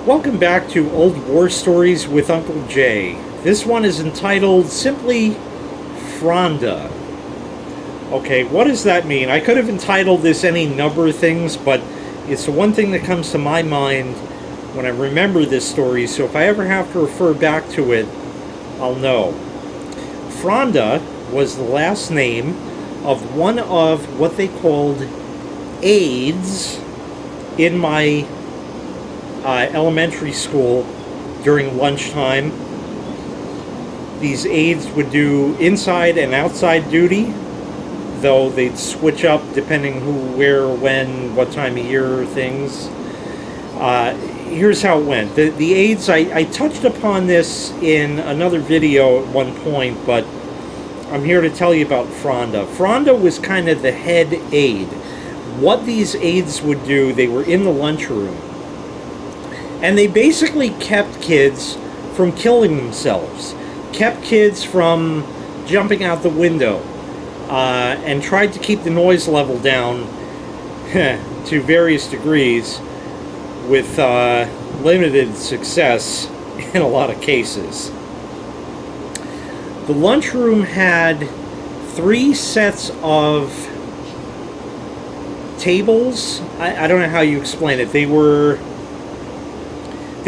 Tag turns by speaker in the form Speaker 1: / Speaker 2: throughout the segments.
Speaker 1: Welcome back to Old War Stories with Uncle Jay. This one is entitled simply Fronda. Okay, what does that mean? I could have entitled this any number of things, but it's the one thing that comes to my mind when I remember this story, so if I ever have to refer back to it, I'll know. Fronda was the last name of one of what they called aides in my elementary school during lunchtime. These aides would do inside and outside duty, though they'd switch up depending who, where, when, what time of year, things. Here's how it went. The aides, I touched upon this in another video at one point, but I'm here to tell you about Fronda. Fronda was kind of the head aide. What these aides would do, they were in the lunchroom, and they basically kept kids from killing themselves, kept kids from jumping out the window, and tried to keep the noise level down to various degrees with limited success in a lot of cases. The lunchroom had 3 sets of tables. I don't know how you explain it. They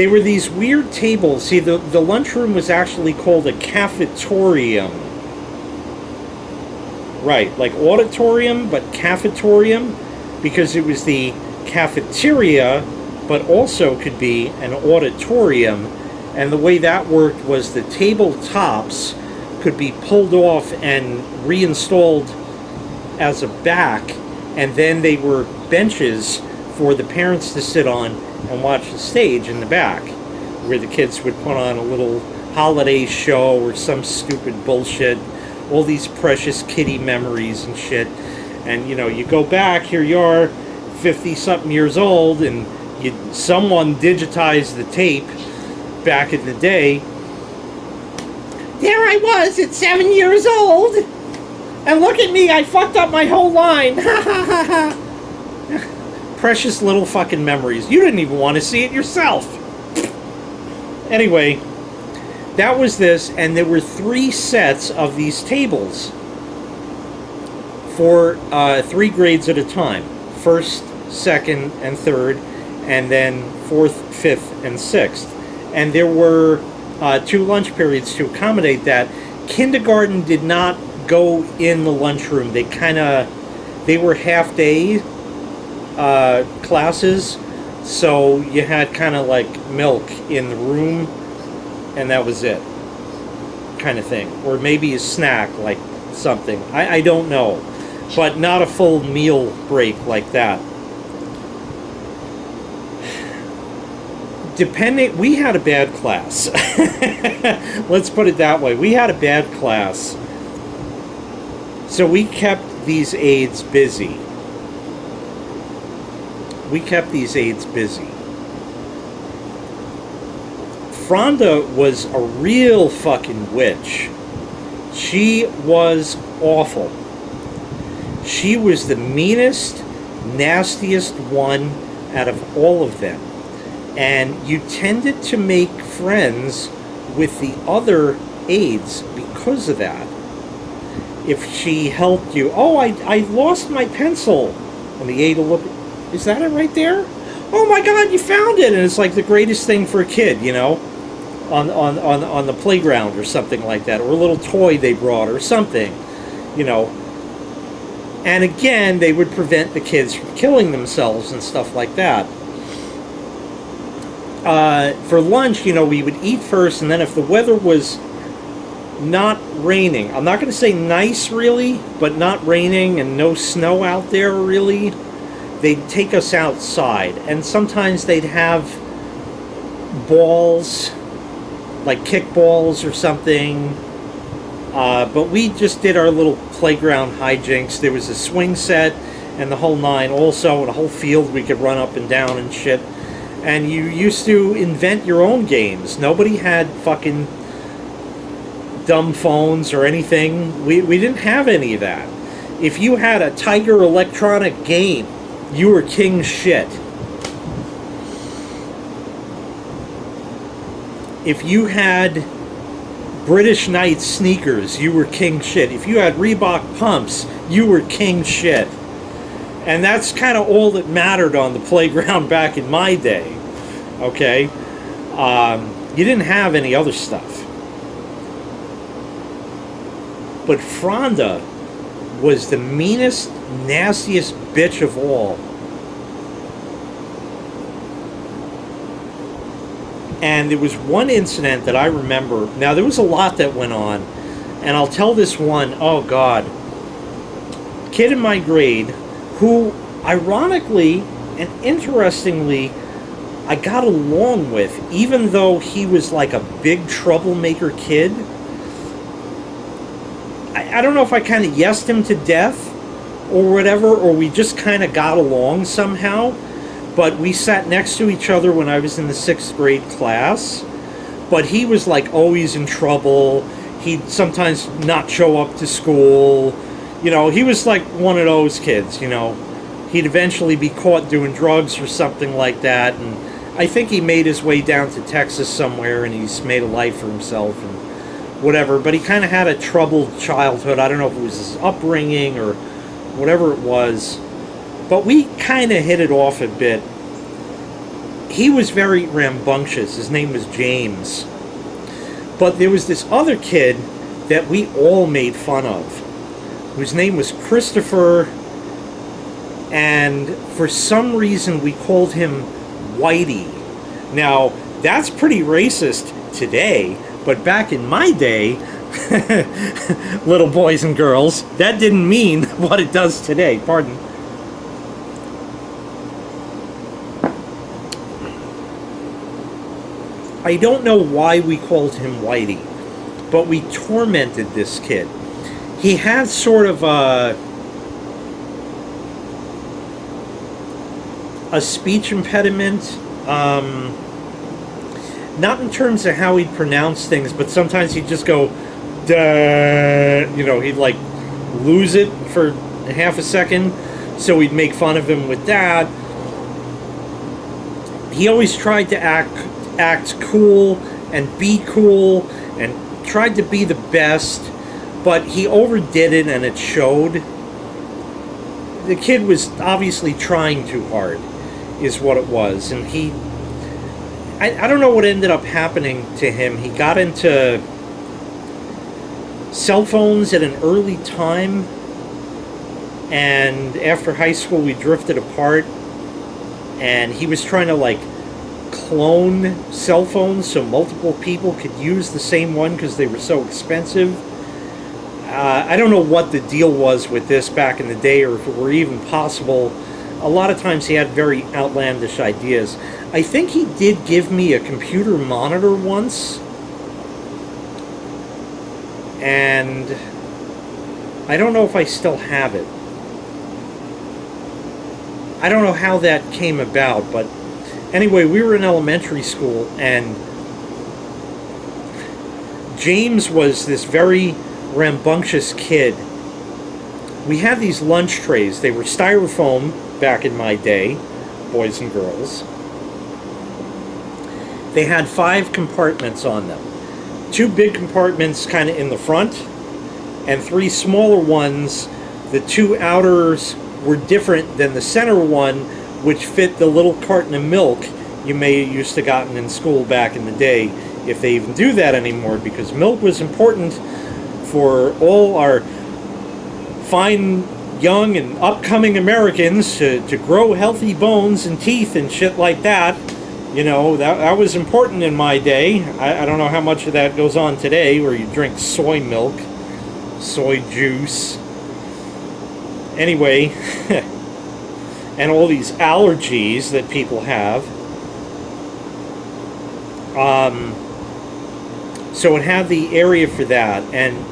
Speaker 1: were these weird tables. See, the lunchroom was actually called a cafetorium. Right, like auditorium, but cafetorium, because it was the cafeteria, but also could be an auditorium. And the way that worked was the table tops could be pulled off and reinstalled as a back, and then they were benches for the parents to sit on and watch the stage in the back, where the kids would put on a little holiday show or some stupid bullshit, all these precious kiddie memories and shit. And you know, you go back, here you are, 50-something years old, and someone digitized the tape back in the day. There I was at 7 years old, and look at me, I fucked up my whole line. Ha ha ha ha. Precious little fucking memories. You didn't even want to see it yourself. Anyway, that was this, and there were 3 sets of these tables for 3 grades at a time. 1st, 2nd, and 3rd, and then 4th, 5th, and 6th. And there were 2 lunch periods to accommodate that. Kindergarten did not go in the lunchroom. They were half-day classes, so you had kind of like milk in the room, and that was it, kind of thing. Or maybe a snack, like something. I don't know, but not a full meal break like that. We had a bad class. Let's put it that way. We had a bad class. So we kept these aides busy. Fronda was a real fucking witch. She was awful. She was the meanest, nastiest one out of all of them. And you tended to make friends with the other aides because of that. If she helped you, oh, I lost my pencil. And the aide will look, is that it right there? Oh my God, you found it! And it's like the greatest thing for a kid, you know, on the playground or something like that, or a little toy they brought or something, you know. And again, they would prevent the kids from killing themselves and stuff like that. For lunch, you know, we would eat first, and then if the weather was not raining, I'm not going to say nice really, but not raining and no snow out there really, they'd take us outside, and sometimes they'd have balls, like kickballs or something, but we just did our little playground hijinks. There was a swing set and the whole 9 also, and a whole field we could run up and down and shit. And you used to invent your own games. Nobody had fucking dumb phones or anything. We didn't have any of that. If you had a Tiger electronic game, you were king shit. if you had British Knight sneakers, you were king shit. If you had Reebok pumps, you were king shit. And that's kind of all that mattered on the playground back in my day. Okay? You didn't have any other stuff. But Fronda was the meanest, nastiest bitch of all. And there was one incident that I remember. Now, there was a lot that went on. And I'll tell this one, oh God. Kid in my grade who, ironically and interestingly, I got along with, even though he was like a big troublemaker kid. I don't know if I kind of yesed him to death or whatever, or we just kind of got along somehow. But we sat next to each other when I was in the 6th grade class. But he was like always in trouble. He'd sometimes not show up to school. You know, he was like one of those kids, you know. He'd eventually be caught doing drugs or something like that. And I think he made his way down to Texas somewhere and he's made a life for himself and whatever. But he kind of had a troubled childhood. I don't know if it was his upbringing or whatever it was. But we kind of hit it off a bit. He was very rambunctious. His name was James. But there was this other kid that we all made fun of, whose name was Christopher. And for some reason we called him Whitey. Now, that's pretty racist today. But back in my day, little boys and girls, that didn't mean what it does today. Pardon. I don't know why we called him Whitey, but we tormented this kid. He had sort of a speech impediment, not in terms of how he'd pronounce things, but sometimes he'd just go, duh, you know, he'd like lose it for half a second, so we'd make fun of him with that. He always tried to act cool and be cool and tried to be the best, but he overdid it and it showed. The kid was obviously trying too hard, is what it was. And I don't know what ended up happening to him. He got into cell phones at an early time, and after high school we drifted apart, and he was trying to like clone cell phones so multiple people could use the same one because they were so expensive. I don't know what the deal was with this back in the day, or if it were even possible. A lot of times he had very outlandish ideas. I think he did give me a computer monitor once, and I don't know if I still have it. I don't know how that came about, but anyway, we were in elementary school, and James was this very rambunctious kid. We had these lunch trays. They were styrofoam back in my day, boys and girls. They had 5 compartments on them. 2 big compartments kind of in the front, and 3 smaller ones. The 2 outers were different than the center one, which fit the little carton of milk you may have used to gotten in school back in the day, if they even do that anymore, because milk was important for all our fine young and upcoming Americans to grow healthy bones and teeth and shit like that. You know, that was important in my day. I don't know how much of that goes on today, where you drink soy milk, soy juice. Anyway, and all these allergies that people have. So it had the area for that, and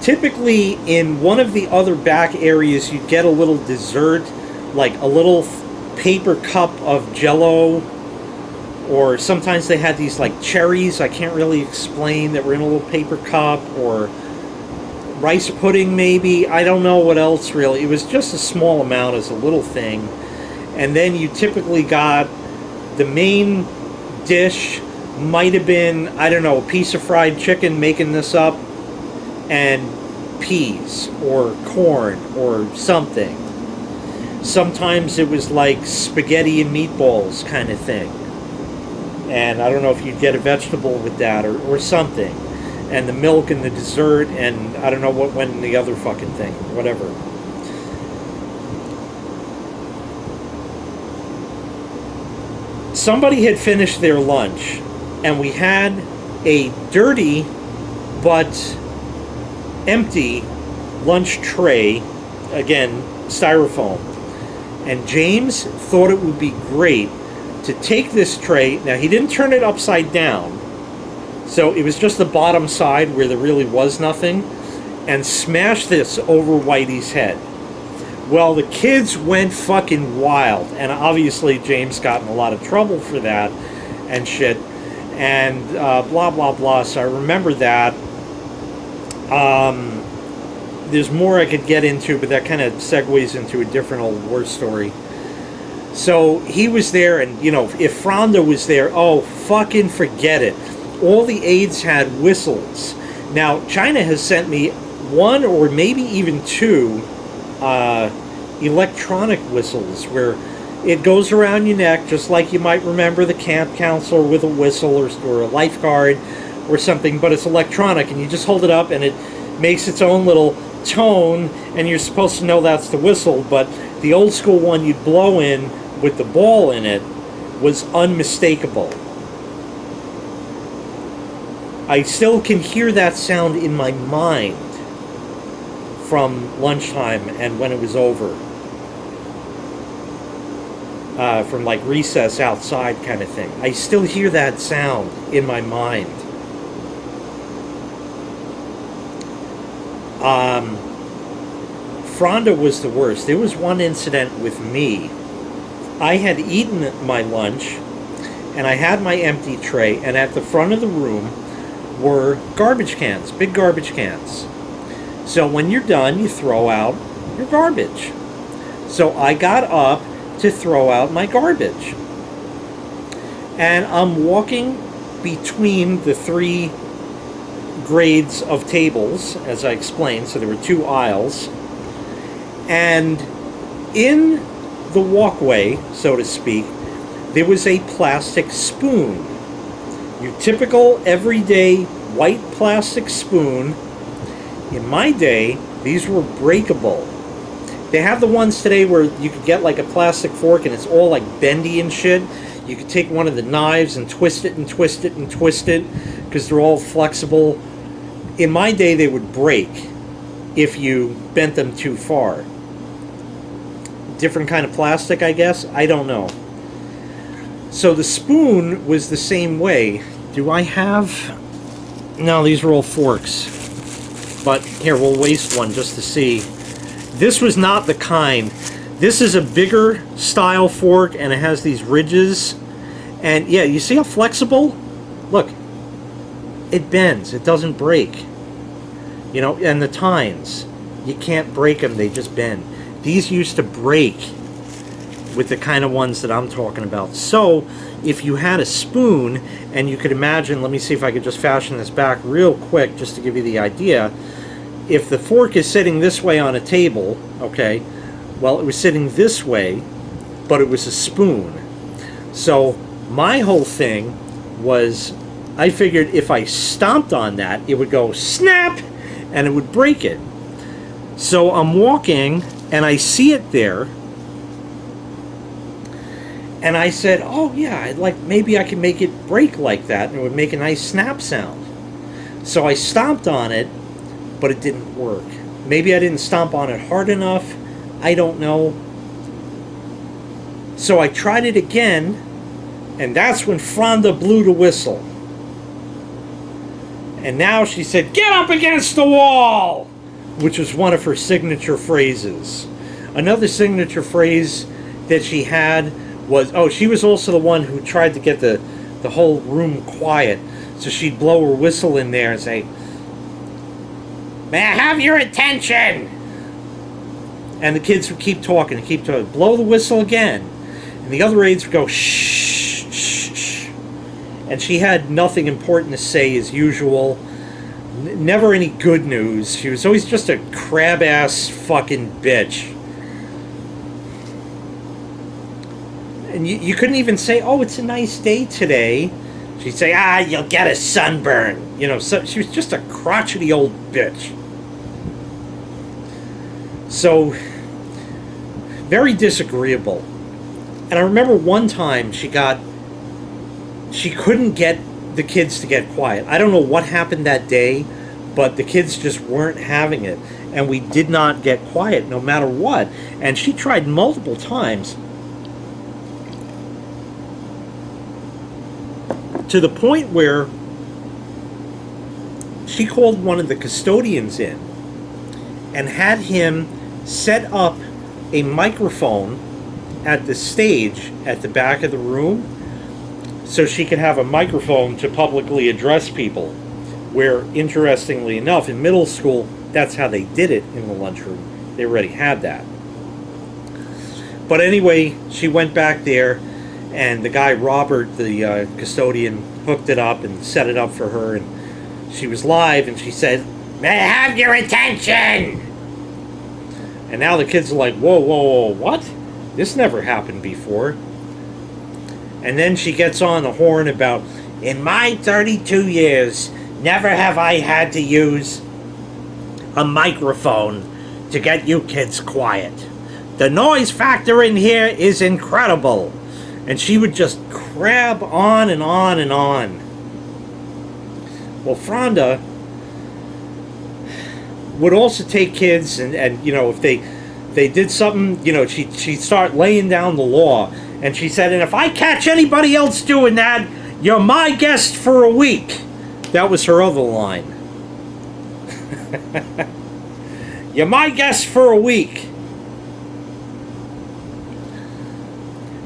Speaker 1: typically in one of the other back areas you'd get a little dessert, like a little paper cup of Jell-O, or sometimes they had these like cherries, I can't really explain, that were in a little paper cup, or rice pudding maybe, I don't know what else really. It was just a small amount as a little thing. And then you typically got the main dish might have been, I don't know, a piece of fried chicken, making this up, and peas or corn or something. Sometimes it was like spaghetti and meatballs kind of thing. And I don't know if you'd get a vegetable with that or something. And the milk and the dessert, and I don't know what went in the other fucking thing, whatever. Somebody had finished their lunch, and we had a dirty but empty lunch tray, again, styrofoam. And James thought it would be great to take this tray. Now, he didn't turn it upside down, so it was just the bottom side where there really was nothing, and smash this over Whitey's head. Well, the kids went fucking wild, and obviously James got in a lot of trouble for that and shit, and blah, blah, blah. So I remember that. There's more I could get into, but that kind of segues into a different old war story. So he was there, and, you know, if Fronda was there, oh, fucking forget it. All the aides had whistles. Now, China has sent me one or maybe even two electronic whistles where it goes around your neck, just like you might remember the camp counselor with a whistle or a lifeguard or something, but it's electronic, and you just hold it up and it makes its own little tone, and you're supposed to know that's the whistle. But the old school one you'd blow in with the ball in it was unmistakable. I still can hear that sound in my mind from lunchtime and when it was over. From like recess outside kind of thing. I still hear that sound in my mind. Fronda was the worst. There was one incident with me. I had eaten my lunch, and I had my empty tray, and at the front of the room were garbage cans, big garbage cans. So when you're done, you throw out your garbage. So I got up to throw out my garbage. And I'm walking between the three grades of tables, as I explained, so there were two aisles. And in the walkway, so to speak, there was a plastic spoon. Your typical everyday white plastic spoon. In my day, these were breakable. They have the ones today where you could get like a plastic fork and it's all like bendy and shit. You could take one of the knives and twist it and twist it and twist it because they're all flexible. In my day, they would break if you bent them too far. Different kind of plastic, I guess. I don't know. So the spoon was the same way. Do I have... No, these are all forks. But here, we'll waste one just to see. This was not the kind. This is a bigger style fork, and it has these ridges. And yeah, you see how flexible? Look. It bends. It doesn't break. You know, and the tines. You can't break them. They just bend. These used to break with the kind of ones that I'm talking about. So, if you had a spoon, and you could imagine, let me see if I could just fashion this back real quick, just to give you the idea. If the fork is sitting this way on a table, okay, well, it was sitting this way, but it was a spoon. So, my whole thing was, I figured if I stomped on that, it would go snap, and it would break it. So, I'm walking, and I see it there, and I said, oh yeah, like maybe I can make it break like that, and it would make a nice snap sound. So I stomped on it, but it didn't work. Maybe I didn't stomp on it hard enough. I don't know. So I tried it again, and that's when Fronda blew the whistle. And now she said, "Get up against the wall!" Which was one of her signature phrases. Another signature phrase that she had was, oh, she was also the one who tried to get the whole room quiet. So she'd blow her whistle in there and say, "May I have your attention?" And the kids would keep talking and keep talking. Blow the whistle again. And the other aides would go, "Shh, shh, shh." And she had nothing important to say as usual. Never any good news. She was always just a crab-ass fucking bitch. And you couldn't even say, oh, it's a nice day today. She'd say, you'll get a sunburn. You know, so she was just a crotchety old bitch. So, very disagreeable. And I remember one time she couldn't get the kids to get quiet. I don't know what happened that day, but the kids just weren't having it. And we did not get quiet no matter what. And she tried multiple times, to the point where she called one of the custodians in and had him set up a microphone at the stage at the back of the room so she could have a microphone to publicly address people. Where, interestingly enough, in middle school, that's how they did it in the lunchroom. They already had that. But anyway, she went back there, and the guy, Robert, the custodian, hooked it up and set it up for her, and she was live, and she said, "May I have your attention?" And now the kids are like, whoa, whoa, whoa, what? This never happened before. And then she gets on the horn about, in my 32 years, never have I had to use a microphone to get you kids quiet. The noise factor in here is incredible. And she would just crab on and on and on. Well, Fronda would also take kids and you know, if they did something, you know, she'd start laying down the law. And she said, and if I catch anybody else doing that, you're my guest for a week. That was her other line. You're my guest for a week.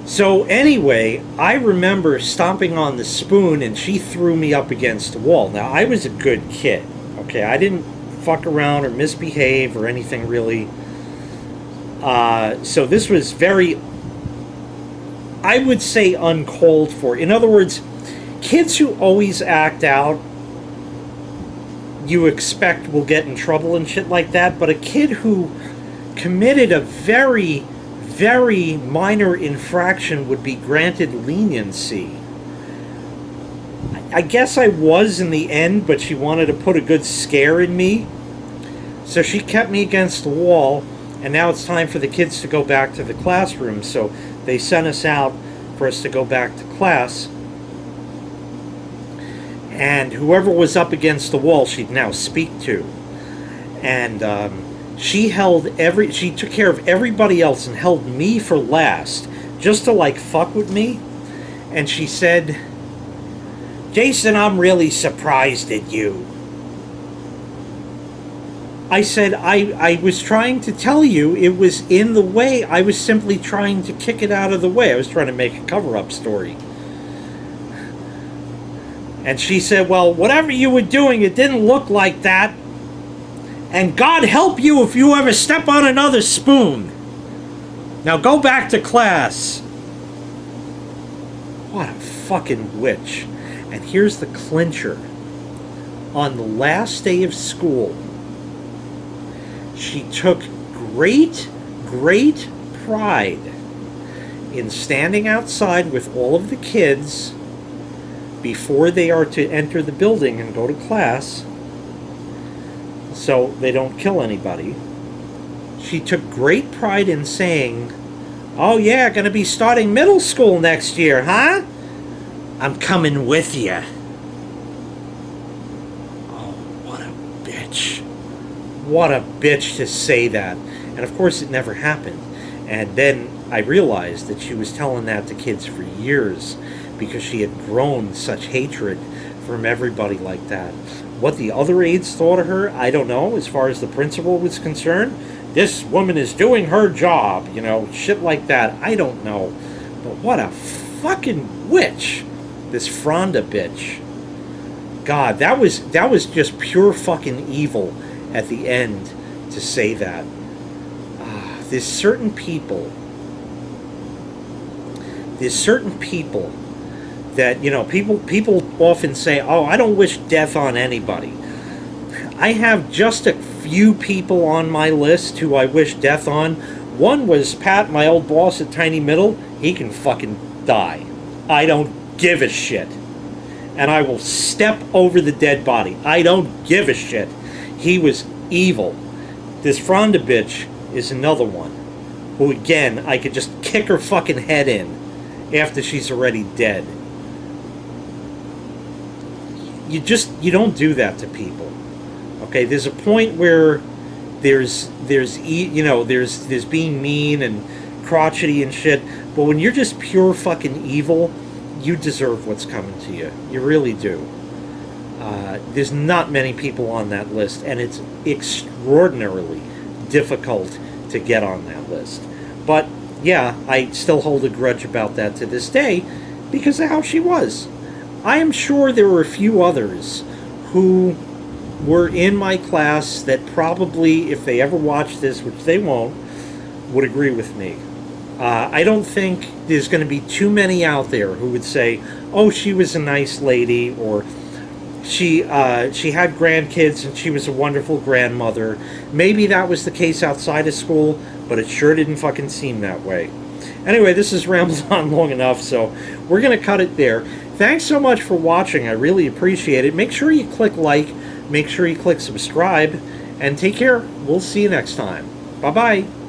Speaker 1: So anyway, I remember stomping on the spoon and she threw me up against the wall. Now, I was a good kid, okay? I didn't fuck around or misbehave or anything really. So this was very, I would say, uncalled for. In other words, kids who always act out, you expect will get in trouble and shit like that. But a kid who committed a very, very minor infraction would be granted leniency. I guess I was in the end, but she wanted to put a good scare in me. So she kept me against the wall, and now it's time for the kids to go back to the classroom. So they sent us out for us to go back to class. And whoever was up against the wall, she'd now speak to. And she took care of everybody else and held me for last, just to like fuck with me. And she said, "Jason, I'm really surprised at you." I said, I was trying to tell you it was in the way. I was simply trying to kick it out of the way. I was trying to make a cover-up story. And she said, well, whatever you were doing, it didn't look like that. And God help you if you ever step on another spoon. Now go back to class. What a fucking witch. And here's the clincher. On the last day of school, she took great, great pride in standing outside with all of the kids before they are to enter the building and go to class, so they don't kill anybody. She took great pride in saying, "Oh yeah, gonna be starting middle school next year, huh? I'm coming with you." Oh, what a bitch. What a bitch to say that. And of course it never happened. And then I realized that she was telling that to kids for years because she had grown such hatred from everybody like that. What the other aides thought of her, I don't know. As far as the principal was concerned, this woman is doing her job, you know, shit like that. I don't know. But what a fucking witch, this Fronda bitch. God, that was just pure fucking evil at the end to say that. There's certain people that, you know, people often say, oh, I don't wish death on anybody. I have just a few people on my list who I wish death on. One was Pat, my old boss at Tiny Middle. He can fucking die. I don't give a shit. And I will step over the dead body. I don't give a shit. He was evil. This Fronda bitch is another one, who again, I could just kick her fucking head in after she's already dead. You don't do that to people. Okay, there's a point where there's being mean and crotchety and shit, but when you're just pure fucking evil, you deserve what's coming to you. You really do. There's not many people on that list, and it's extraordinarily difficult to get on that list. But yeah, I still hold a grudge about that to this day because of how she was. I am sure there were a few others who were in my class that probably, if they ever watch this, which they won't, would agree with me. I don't think there's going to be too many out there who would say, oh, she was a nice lady, or she had grandkids and she was a wonderful grandmother. Maybe that was the case outside of school, but it sure didn't fucking seem that way. Anyway, this has rambled on long enough, so we're going to cut it there. Thanks so much for watching. I really appreciate it. Make sure you click like, make sure you click subscribe, and take care. We'll see you next time. Bye-bye.